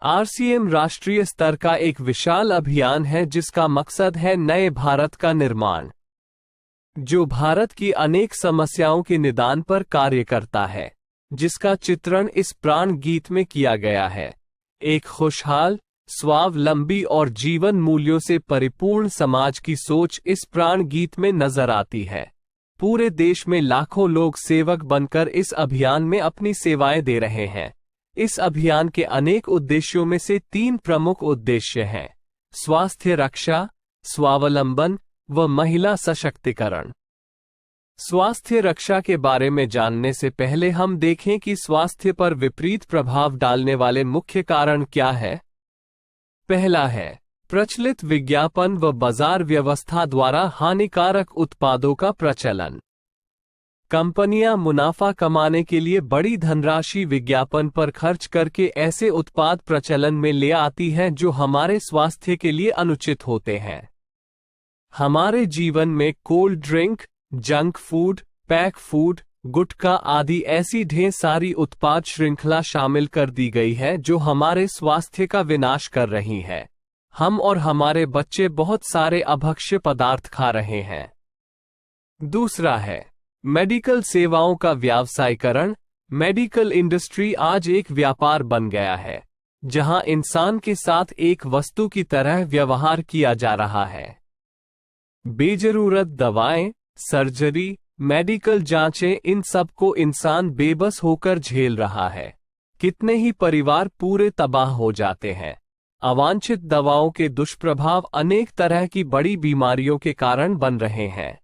RCM राष्ट्रीय स्तर का एक विशाल अभियान है जिसका मकसद है नए भारत का निर्माण, जो भारत की अनेक समस्याओं के निदान पर कार्य करता है, जिसका चित्रण इस प्राण गीत में किया गया है। एक खुशहाल, स्वावलंबी और जीवन मूल्यों से परिपूर्ण समाज की सोच इस प्राण गीत में नजर आती है। पूरे देश में लाखों लोग सेवक बनकर इस अभियान में अपनी सेवाएं दे रहे हैं। इस अभियान के अनेक उद्देश्यों में से 3 प्रमुख उद्देश्य हैं: स्वास्थ्य रक्षा, स्वावलंबन व महिला सशक्तिकरण। स्वास्थ्य रक्षा के बारे में जानने से पहले हम देखें कि स्वास्थ्य पर विपरीत प्रभाव डालने वाले मुख्य कारण क्या है। पहला है प्रचलित विज्ञापन व बाजार व्यवस्था द्वारा हानिकारक उत्पादों का प्रचलन। कंपनियां मुनाफा कमाने के लिए बड़ी धनराशि विज्ञापन पर खर्च करके ऐसे उत्पाद प्रचलन में ले आती हैं जो हमारे स्वास्थ्य के लिए अनुचित होते हैं। हमारे जीवन में cold drink, junk food, pack food, gutkha आदि ऐसी ढेर सारी उत्पाद श्रृंखला शामिल कर दी गई है जो हमारे स्वास्थ्य का विनाश कर रही है। हम और हमारे बच्चे बहुत सारे अभक्ष्य पदार्थ खा रहे हैं। दूसरा है मेडिकल सेवाओं का व्यावसायीकरण। मेडिकल इंडस्ट्री आज एक व्यापार बन गया है, जहां इंसान के साथ एक वस्तु की तरह व्यवहार किया जा रहा है। बेजरूरत दवाएं, सर्जरी, मेडिकल जांचें, इन सब को इंसान बेबस होकर झेल रहा है। कितने ही परिवार पूरे तबाह हो जाते हैं। अवांछित दवाओं के दुष्प्रभाव अनेक तरह की बड़ी बीमारियों के कारण बन रहे हैं।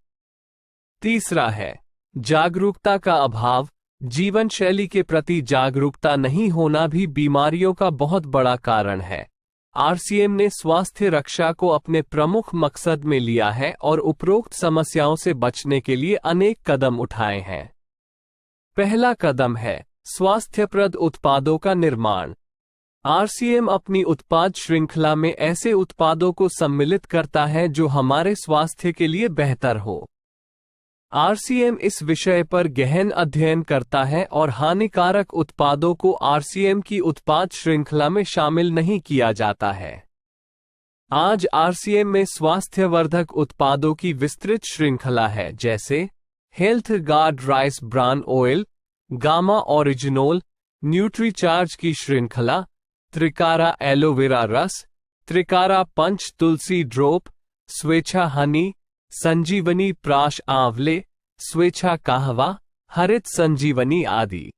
तीसरा है जागरूकता का अभाव। जीवन शैली के प्रति जागरूकता नहीं होना भी बीमारियों का बहुत बड़ा कारण है। आरसीएम ने स्वास्थ्य रक्षा को अपने प्रमुख मकसद में लिया है और उपरोक्त समस्याओं से बचने के लिए अनेक कदम उठाए हैं। पहला कदम है स्वास्थ्यप्रद उत्पादों का निर्माण। आरसीएम अपनी उत्पाद श्रृंखला में ऐसे उत्पादों को सम्मिलित करता है जो हमारे स्वास्थ्य के लिए बेहतर हो। आरसीएम इस विषय पर गहन अध्ययन करता है और हानिकारक उत्पादों को आरसीएम की उत्पाद श्रृंखला में शामिल नहीं किया जाता है। आज आरसीएम में स्वास्थ्यवर्धक उत्पादों की विस्तृत श्रृंखला है, जैसे health guard rice bran oil, gamma oryzanol, Nutricharge की श्रृंखला, त्रिकारा एलोवेरा रस, त्रिकारा पंच तुलसी ड्रॉप, स्वेच्छा हनी, संजीवनी प्राश आंवले, स्वेच्छा कहवा, हरित संजीवनी आदि।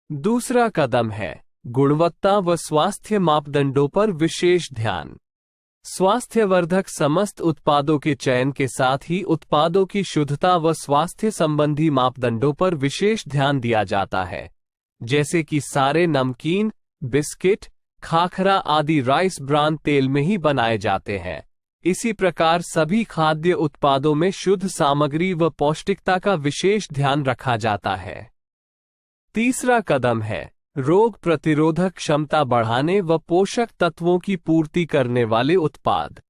दूसरा कदम है गुणवत्ता व स्वास्थ्य मापदंडों पर विशेष ध्यान। स्वास्थ्यवर्धक समस्त उत्पादों के चयन के साथ ही उत्पादों की शुद्धता व स्वास्थ्य संबंधी मापदंडों पर विशेष ध्यान दिया जाता है, जैसे कि सारे नमकीन, बिस्किट, खाखरा आदि राइस ब्रान तेल में ही बनाए जाते हैं। इसी प्रकार सभी खाद्य उत्पादों में शुद्ध सामग्री व पौष्टिकता का विशेष ध्यान रखा जाता है। तीसरा कदम है रोग प्रतिरोधक क्षमता बढ़ाने व पोषक तत्वों की पूर्ति करने वाले उत्पाद।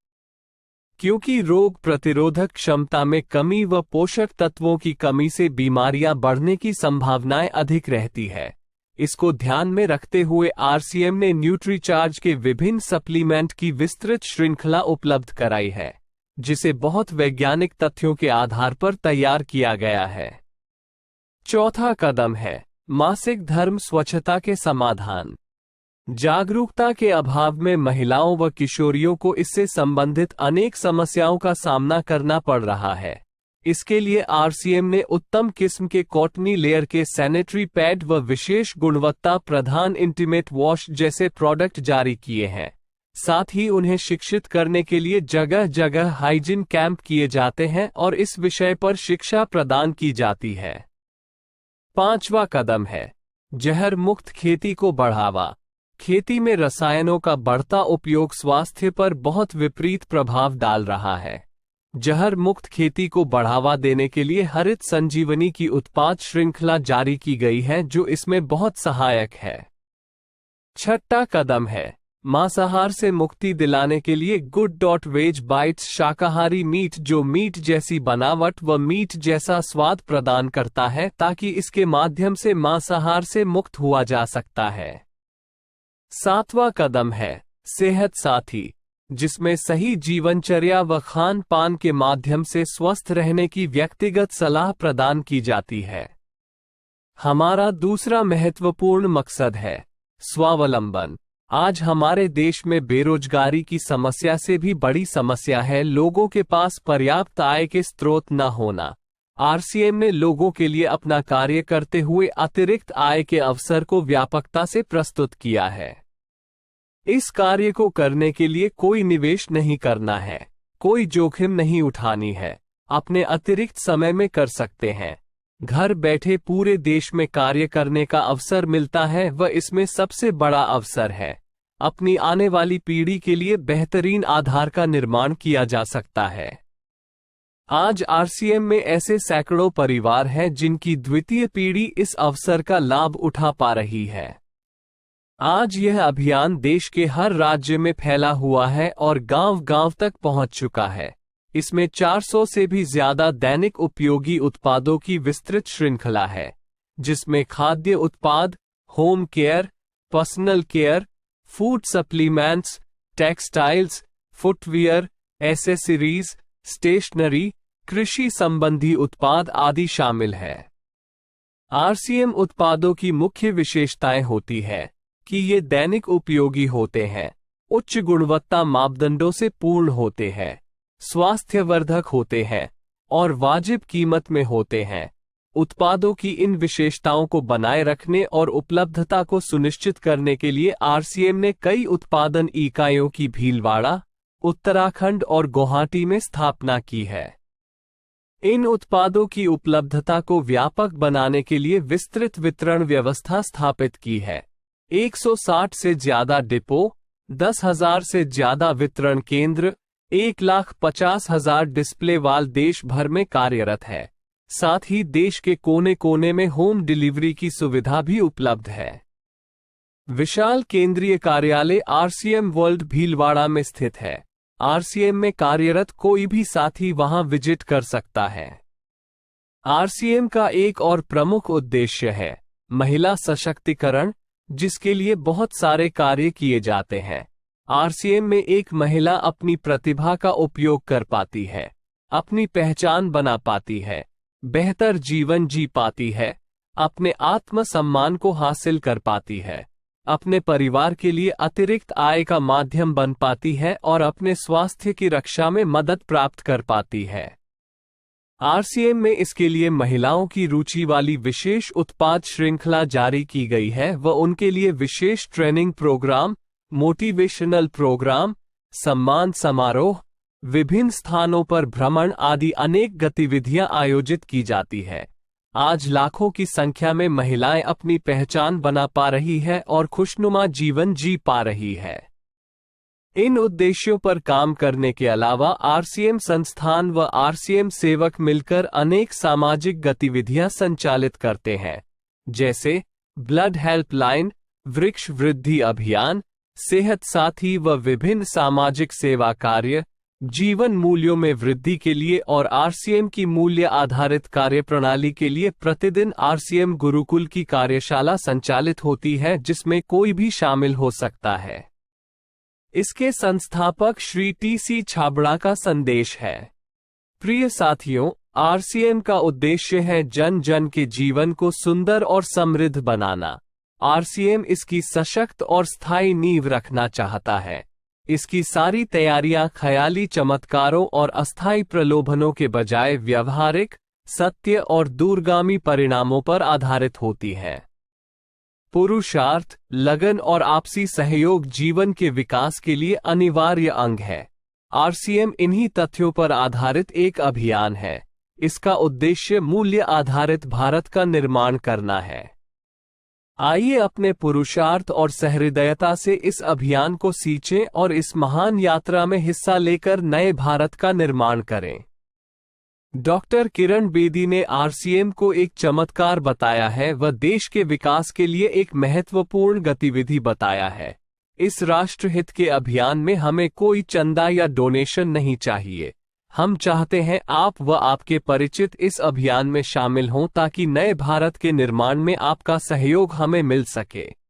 क्योंकि रोग प्रतिरोधक क्षमता में कमी व पोषक तत्वों की कमी से बीमारियां बढ़ने की संभावनाएं अधिक रहती है, इसको ध्यान में रखते हुए आरसीएम ने न्यूट्रीचार्ज के विभिन्न सप्लीमेंट की विस्तृत श्रृंखला उपलब्ध कराई है, जिसे बहुत वैज्ञानिक तथ्यों के आधार पर तैयार किया गया है। चौथा कदम है मासिक धर्म स्वच्छता के समाधान। जागरूकता के अभाव में महिलाओं व किशोरियों को इससे संबंधित अनेक समस्याओं का सामना करना पड़ रहा है। इसके लिए आरसीएम ने उत्तम किस्म के कॉटनी लेयर के सैनिटरी पैड व विशेष गुणवत्ता प्रधान इंटीमेट वॉश जैसे प्रोडक्ट जारी किए हैं। साथ ही उन्हें शिक्षित करने के लिए जगह जगह हाइजीन कैंप किए जाते हैं और इस विषय पर शिक्षा प्रदान की जाती है। पांचवा कदम है जहर मुक्त खेती को बढ़ावा। खेती में रसायनों का बढ़ता उपयोग स्वास्थ्य पर बहुत विपरीत प्रभाव डाल रहा है। जहर मुक्त खेती को बढ़ावा देने के लिए हरित संजीवनी की उत्पाद श्रृंखला जारी की गई है, जो इसमें बहुत सहायक है। छठा कदम है मांसाहार से मुक्ति दिलाने के लिए गुड.वेज बाइट्स शाकाहारी मीट, जो मीट जैसी बनावट व मीट जैसा स्वाद प्रदान करता है, ताकि इसके माध्यम से मांसाहार से मुक्त हुआ जा सकता है। 7वां कदम है सेहत साथी, जिसमें सही जीवनचर्या व खान पान के माध्यम से स्वस्थ रहने की व्यक्तिगत सलाह प्रदान की जाती है। हमारा दूसरा महत्वपूर्ण मकसद है स्वावलंबन। आज हमारे देश में बेरोजगारी की समस्या से भी बड़ी समस्या है लोगों के पास पर्याप्त आय के स्रोत न होना। आरसीएम ने लोगों के लिए अपना कार्य करते हुए अतिरिक्त आय के अवसर को व्यापकता से प्रस्तुत किया है। इस कार्य को करने के लिए कोई निवेश नहीं करना है, कोई जोखिम नहीं उठानी है, अपने अतिरिक्त समय में कर सकते हैं। घर बैठे पूरे देश में कार्य करने का अवसर मिलता है व इसमें सबसे बड़ा अवसर है अपनी आने वाली पीढ़ी के लिए बेहतरीन आधार का निर्माण किया जा सकता है। आज आरसीएम में ऐसे सैकड़ों परिवार हैं जिनकी द्वितीय पीढ़ी इस अवसर का लाभ उठा पा रही है। आज यह अभियान देश के हर राज्य में फैला हुआ है और गांव-गांव तक पहुंच चुका है। इसमें 400 से भी ज्यादा दैनिक उपयोगी उत्पादों की विस्तृत श्रृंखला है, जिसमें खाद्य उत्पाद, home care, personal care, food supplements, textiles, footwear, accessories, stationery, कृषि संबंधी उत्पाद आदि शामिल है। आरसीएम उत्पादों की मुख्य विशेषताएं होती है कि ये दैनिक उपयोगी होते हैं, उच्च गुणवत्ता मापदंडों से पूर्ण होते हैं, स्वास्थ्यवर्धक होते हैं और वाजिब कीमत में होते हैं। उत्पादों की इन विशेषताओं को बनाए रखने और उपलब्धता को सुनिश्चित करने के लिए आरसीएम ने कई उत्पादन इकाइयों की भीलवाड़ा, उत्तराखंड और गुवाहाटी में स्थापना की है। इन उत्पादों की उपलब्धता को व्यापक बनाने के लिए विस्तृत वितरण व्यवस्था स्थापित की है। 160 से ज्यादा डिपो, 10,000 से ज्यादा वितरण केंद्र, 1,50,000 डिस्प्ले वाल देश भर में कार्यरत है। साथ ही देश के कोने कोने में होम डिलीवरी की सुविधा भी उपलब्ध है। विशाल केंद्रीय कार्यालय आरसीएम वर्ल्ड भीलवाड़ा में स्थित है। आरसीएम में कार्यरत कोई भी साथी वहां विजिट कर सकता है। आरसीएम का एक और प्रमुख उद्देश्य है महिला सशक्तिकरण, जिसके लिए बहुत सारे कार्य किए जाते हैं। आरसीएम में एक महिला अपनी प्रतिभा का उपयोग कर पाती है, अपनी पहचान बना पाती है, बेहतर जीवन जी पाती है, अपने आत्मसम्मान को हासिल कर पाती है, अपने परिवार के लिए अतिरिक्त आय का माध्यम बन पाती है और अपने स्वास्थ्य की रक्षा में मदद प्राप्त कर पाती है। आरसीएम में इसके लिए महिलाओं की रुचि वाली विशेष उत्पाद श्रृंखला जारी की गई है व उनके लिए विशेष ट्रेनिंग प्रोग्राम, मोटिवेशनल प्रोग्राम, सम्मान समारोह, विभिन्न स्थानों पर भ्रमण आदि अनेक गतिविधियां आयोजित की जाती है। आज लाखों की संख्या में महिलाएं अपनी पहचान बना पा रही है और खुशनुमा जीवन जी पा रही है। इन उद्देश्यों पर काम करने के अलावा आरसीएम संस्थान व आरसीएम सेवक मिलकर अनेक सामाजिक गतिविधियां संचालित करते हैं, जैसे ब्लड हेल्पलाइन, वृक्ष वृद्धि अभियान, सेहत साथी व विभिन्न सामाजिक सेवा कार्य, जीवन मूल्यों में वृद्धि के लिए और आरसीएम की मूल्य आधारित कार्यप्रणाली के लिए प्रतिदिन आरसीएम गुरुकुल की कार्यशाला संचालित होती है, जिसमें कोई भी शामिल हो सकता है। इसके संस्थापक श्री टी.सी. छाबड़ा का संदेश है। प्रिय साथियों, आरसीएम का उद्देश्य है जन जन के जीवन को सुंदर और समृद्ध बनाना। आरसीएम इसकी सशक्त और स्थायी नींव रखना चाहता है। इसकी सारी तैयारियां ख्याली चमत्कारों और अस्थायी प्रलोभनों के बजाय व्यवहारिक, सत्य और दूरगामी परिणामों पर आधारित होती है। पुरुषार्थ, लगन और आपसी सहयोग जीवन के विकास के लिए अनिवार्य अंग है। आरसीएम इन्हीं तथ्यों पर आधारित एक अभियान है। इसका उद्देश्य मूल्य आधारित भारत का निर्माण करना है। आइए अपने पुरुषार्थ और सहृदयता से इस अभियान को सींचें और इस महान यात्रा में हिस्सा लेकर नए भारत का निर्माण करें। डॉक्टर किरण बेदी ने आरसीएम को एक चमत्कार बताया है व देश के विकास के लिए एक महत्वपूर्ण गतिविधि बताया है। इस राष्ट्रहित के अभियान में हमें कोई चंदा या डोनेशन नहीं चाहिए। हम चाहते हैं आप व आपके परिचित इस अभियान में शामिल हों ताकि नए भारत के निर्माण में आपका सहयोग हमें मिल सके।